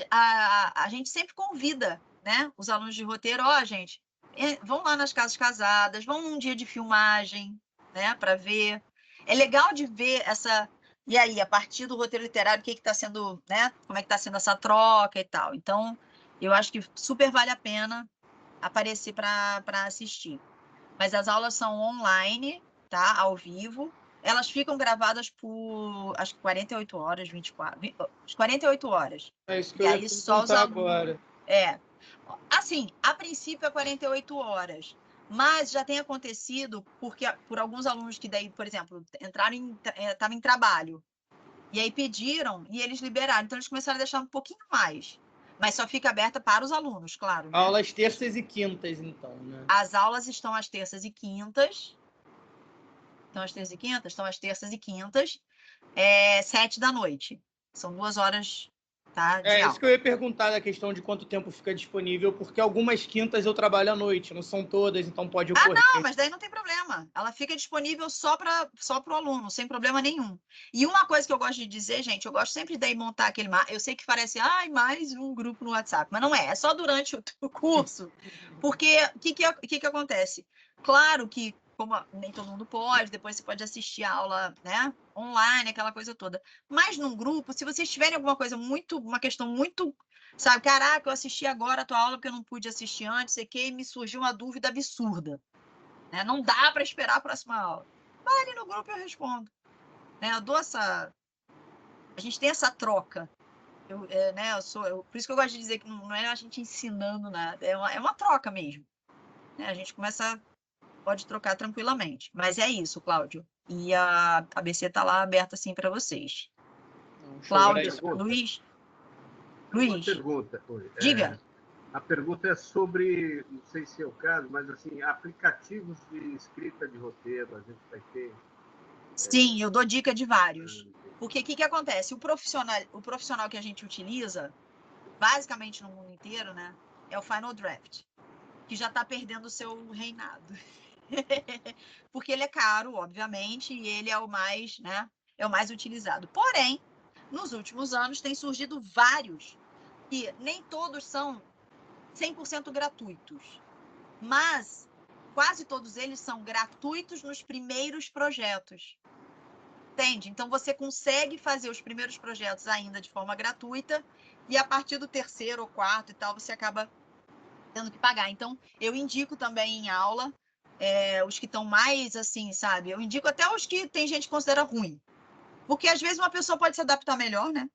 a gente sempre convida, né, os alunos de roteiro, gente, vão lá nas casas casadas, vão num dia de filmagem, né, para ver. É legal de ver essa... E aí, a partir do roteiro literário, o que está sendo, né, como é que está sendo essa troca e tal. Então, eu acho que super vale a pena aparecer para assistir. Mas as aulas são online, tá? Ao vivo. Elas ficam gravadas por, acho que 48 horas, 48 horas. É isso que E eu aí ia só os perguntar alunos... agora. Assim, a princípio é 48 horas. Mas já tem acontecido por alguns alunos que daí, por exemplo, estavam em trabalho. E aí pediram e eles liberaram. Então, eles começaram a deixar um pouquinho mais. Mas só fica aberta para os alunos, claro. Né? Aulas terças e quintas, então, né? As aulas estão às terças e quintas. Estão às terças e quintas? Estão às terças e quintas, 7 da noite. São 2 horas, tá, de É isso aula. que eu ia perguntar, da questão de quanto tempo fica disponível, porque algumas quintas eu trabalho à noite, não são todas, então pode ocorrer. Não, mas daí não tem problema. Ela fica disponível só para o aluno, sem problema nenhum. E uma coisa que eu gosto de dizer, gente, eu gosto sempre de montar aquele... Eu sei que parece, mais um grupo no WhatsApp, mas não é. É só durante o curso. Porque o que acontece? Claro que, como nem todo mundo pode, depois você pode assistir a aula, né, online, aquela coisa toda. Mas num grupo, se vocês tiverem alguma coisa uma questão muito... Sabe, caraca, eu assisti agora a tua aula porque eu não pude assistir antes, sei que, e me surgiu uma dúvida absurda. Né? Não dá para esperar a próxima aula. Vai ali no grupo e eu respondo. Né? Eu dou essa... A gente tem essa troca. Por isso que eu gosto de dizer que não é a gente ensinando nada, é uma troca mesmo. Né? A gente pode trocar tranquilamente. Mas é isso, Cláudio. E a ABC está lá aberta assim para vocês. Cláudio, Luiz. Uma pergunta. Diga. A pergunta é sobre, não sei se é o caso, mas assim, aplicativos de escrita de roteiro, a gente vai ter? Sim, eu dou dica de vários. Porque o que acontece? O profissional que a gente utiliza, basicamente no mundo inteiro, né, é o Final Draft, que já está perdendo o seu reinado. Porque ele é caro, obviamente, e ele é o mais, né, é o mais utilizado. Porém, nos últimos anos tem surgido vários, que nem todos são 100% gratuitos, mas quase todos eles são gratuitos nos primeiros projetos. Entende? Então, você consegue fazer os primeiros projetos ainda de forma gratuita e a partir do terceiro ou quarto e tal, você acaba tendo que pagar. Então, eu indico também em aula os que estão mais assim, sabe? Eu indico até os que tem gente que considera ruim. Porque, às vezes, uma pessoa pode se adaptar melhor, né?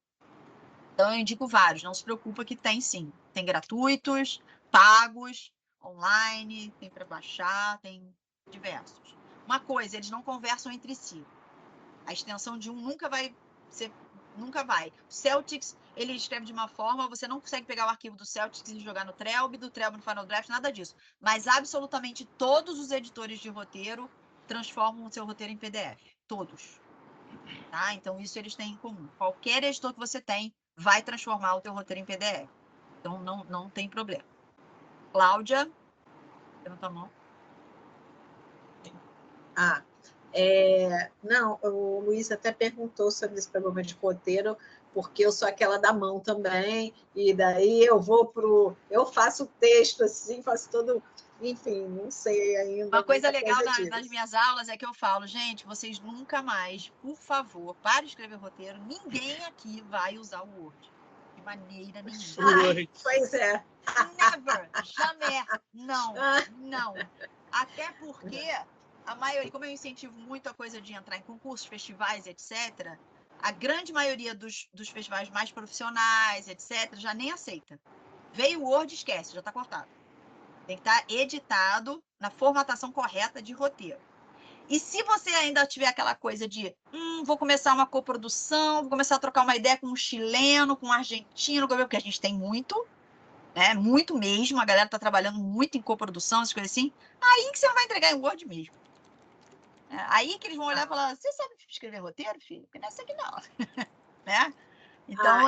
Então, eu indico vários. Não se preocupa que tem, sim. Tem gratuitos, pagos, online, tem para baixar, tem diversos. Uma coisa, eles não conversam entre si. A extensão de um nunca vai ser... Nunca vai. O Celtics, ele escreve de uma forma, você não consegue pegar o arquivo do Celtics e jogar no Trello, do Trello no Final Draft, nada disso. Mas absolutamente todos os editores de roteiro transformam o seu roteiro em PDF. Todos. Tá? Então, isso eles têm em comum. Qualquer editor que você tem vai transformar o teu roteiro em PDF. Então, não tem problema. Cláudia, levanta a mão. Não, o Luiz até perguntou sobre esse problema de roteiro, porque eu sou aquela da mão também, e daí eu faço o texto assim, faço todo enfim, não sei ainda. Uma coisa muita legal disso. nas minhas aulas é que eu falo, gente, vocês nunca mais, por favor, para de escrever roteiro, ninguém aqui vai usar o Word. De maneira nenhuma. Ai, pois é. Never, jamais, não, Ah. não. Até porque a maioria, como eu incentivo muito a coisa de entrar em concursos, festivais, etc., a grande maioria dos festivais mais profissionais, etc., já nem aceita. Veio o Word, esquece, já está cortado. Tem que estar editado na formatação correta de roteiro. E se você ainda tiver aquela coisa de vou começar uma coprodução, vou começar a trocar uma ideia com um chileno, com um argentino, porque a gente tem muito, né? Muito mesmo, a galera está trabalhando muito em coprodução, essas coisas assim, aí que você vai entregar em Word mesmo. Aí que eles vão olhar e falar, você sabe escrever roteiro, filho? Porque não é isso aqui não. Né? Então,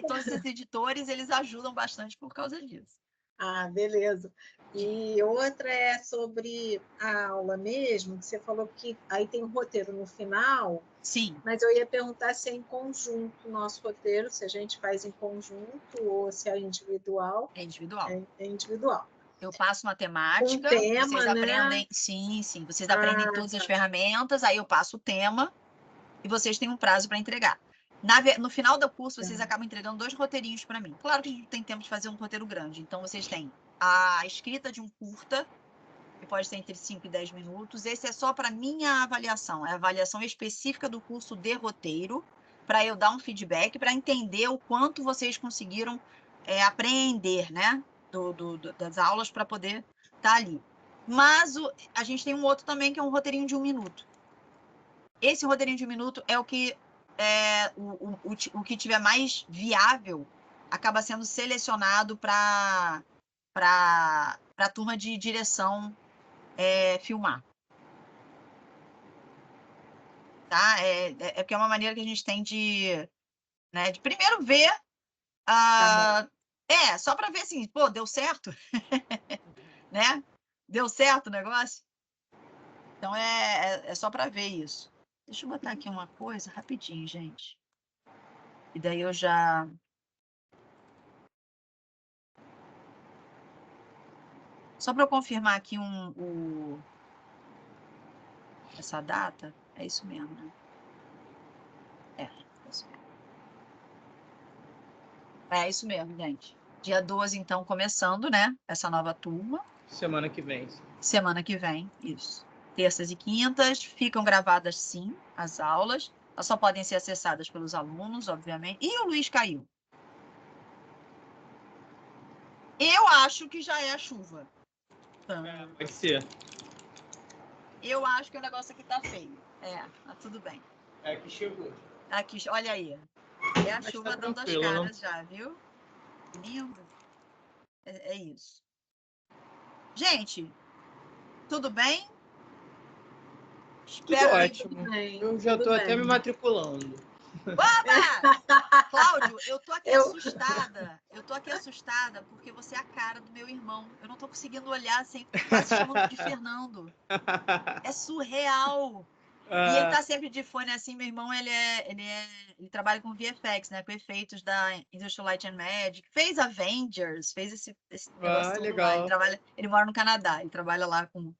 todos esses editores, eles ajudam bastante por causa disso. Ah, beleza. E outra é sobre a aula mesmo, que você falou que aí tem um roteiro no final. Sim. Mas eu ia perguntar se é em conjunto o nosso roteiro, se a gente faz em conjunto ou se é individual. É individual. É individual. Eu passo uma temática, tema, vocês aprendem. Né? Sim, vocês aprendem todas as ferramentas, aí eu passo o tema e vocês têm um prazo para entregar. No final do curso, vocês acabam entregando 2 roteirinhos para mim. Claro que a gente não tem tempo de fazer um roteiro grande, então vocês têm a escrita de um curta, que pode ser entre 5 e 10 minutos. Esse é só para minha avaliação, é a avaliação específica do curso de roteiro, para eu dar um feedback, para entender o quanto vocês conseguiram aprender, né, das aulas para poder estar ali. Mas a gente tem um outro também, que é um roteirinho de 1 minuto. Esse roteirinho de 1 minuto é o que o que tiver mais viável acaba sendo selecionado para a turma de direção filmar. Tá? Porque é uma maneira que a gente tem de primeiro ver. Só para ver assim, pô, deu certo? Né? Deu certo o negócio? Então, é só para ver isso. Deixa eu botar aqui uma coisa rapidinho, gente. E daí eu já... Só para eu confirmar aqui essa data. É isso mesmo, né? É isso mesmo. É isso mesmo, gente. Dia 12, então, começando, né? Essa nova turma. Semana que vem. Semana que vem, isso. Terças e quintas, ficam gravadas, sim, as aulas. Elas só podem ser acessadas pelos alunos, obviamente. E o Luiz caiu. Eu acho que já é a chuva. Pode ser. Eu acho que o negócio aqui tá feio. Tá tudo bem. Aqui chegou. Aqui, olha aí. É a chuva tá dando as caras já, viu? Lindo. É isso. Gente, tudo bem? Tudo ótimo. Eu já estou até me matriculando. Oba! Cláudio, eu tô aqui assustada. Eu tô aqui assustada porque você é a cara do meu irmão. Eu não tô conseguindo olhar sem quase chamando de Fernando. É surreal. E ele tá sempre de fone assim. Meu irmão, ele trabalha com VFX, né? Com efeitos da Industrial Light and Magic. Fez Avengers, fez esse negócio todo legal. lá. Ele mora no Canadá. Ele trabalha lá com...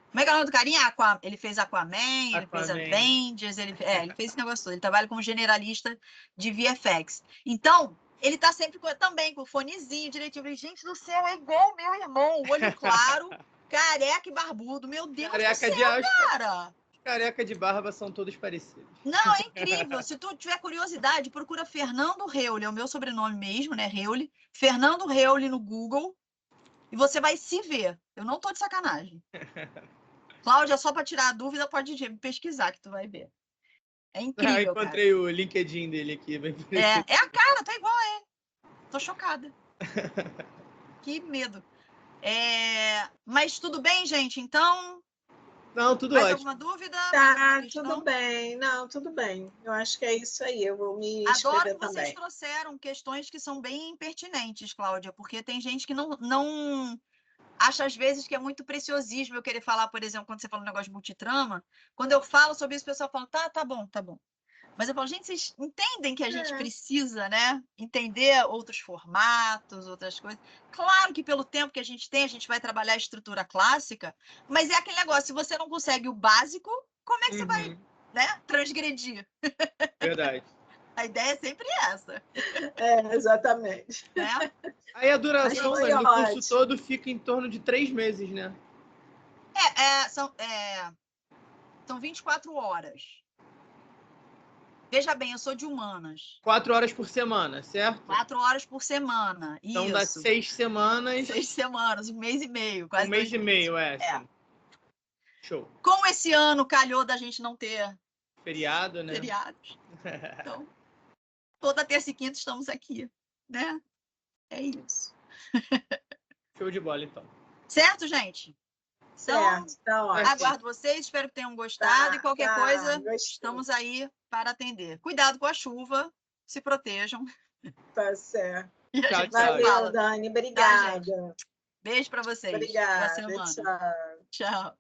Como é que é o nome do carinha? Ele fez Aquaman, ele fez Avengers, ele fez esse negócio todo. Ele trabalha como generalista de VFX. Então, ele tá sempre também com o fonezinho direitinho. Eu falei, gente do céu, é igual o meu irmão. Olho claro, careca e barbudo. Meu Deus do céu, cara! Careca de barba são todos parecidos. Não, é incrível. Se tu tiver curiosidade, procura Fernando Reule. É o meu sobrenome mesmo, né? Reule. Fernando Reule no Google. E você vai se ver. Eu não tô de sacanagem. Cláudia, só para tirar a dúvida, pode pesquisar que tu vai ver. É incrível, encontrei o LinkedIn dele aqui. É a cara, tá igual a ele. Tô chocada. Que medo. Mas tudo bem, gente? Então... Não, tudo mais ótimo. Alguma dúvida? Tá, tudo bem. Não, tudo bem. Eu acho que é isso aí. Eu vou me inscrever Adoro que vocês trouxeram questões que são bem pertinentes, Cláudia, porque tem gente que não acho, às vezes, que é muito preciosismo eu querer falar, por exemplo, quando você fala um negócio de multitrama. Quando eu falo sobre isso, o pessoal fala, tá bom. Mas eu falo, gente, vocês entendem que a gente É. precisa, né? Entender outros formatos, outras coisas. Claro que pelo tempo que a gente tem, a gente vai trabalhar a estrutura clássica, mas é aquele negócio, se você não consegue o básico, como é que você vai, né, transgredir? Verdade. A ideia é sempre essa, Exatamente. né? Aí a duração, Mas foi Dani, do curso ótimo. todo fica em torno de 3 meses, né? São 24 horas. Veja bem, eu sou de humanas. 4 horas por semana, certo? 4 horas por semana. Então dá Isso. 6 semanas. 6 semanas, 1 mês e meio, quase 1 mês 2 e meses. meio, sim. Show. Como esse ano calhou da gente não ter Feriado, né? feriados. Então, toda terça e quinta estamos aqui, né? É isso. Show de bola, então. Certo, gente? Então, Certo, tá ótimo. aguardo vocês, espero que tenham gostado e qualquer coisa, gostei. estamos aí para atender. Cuidado com a chuva, se protejam. Tá certo. E a Tchau, gente tchau. se Valeu, fala. Dani. Tá, Obrigada. Beijo para vocês. Boa Obrigada. semana. Tchau. Tchau.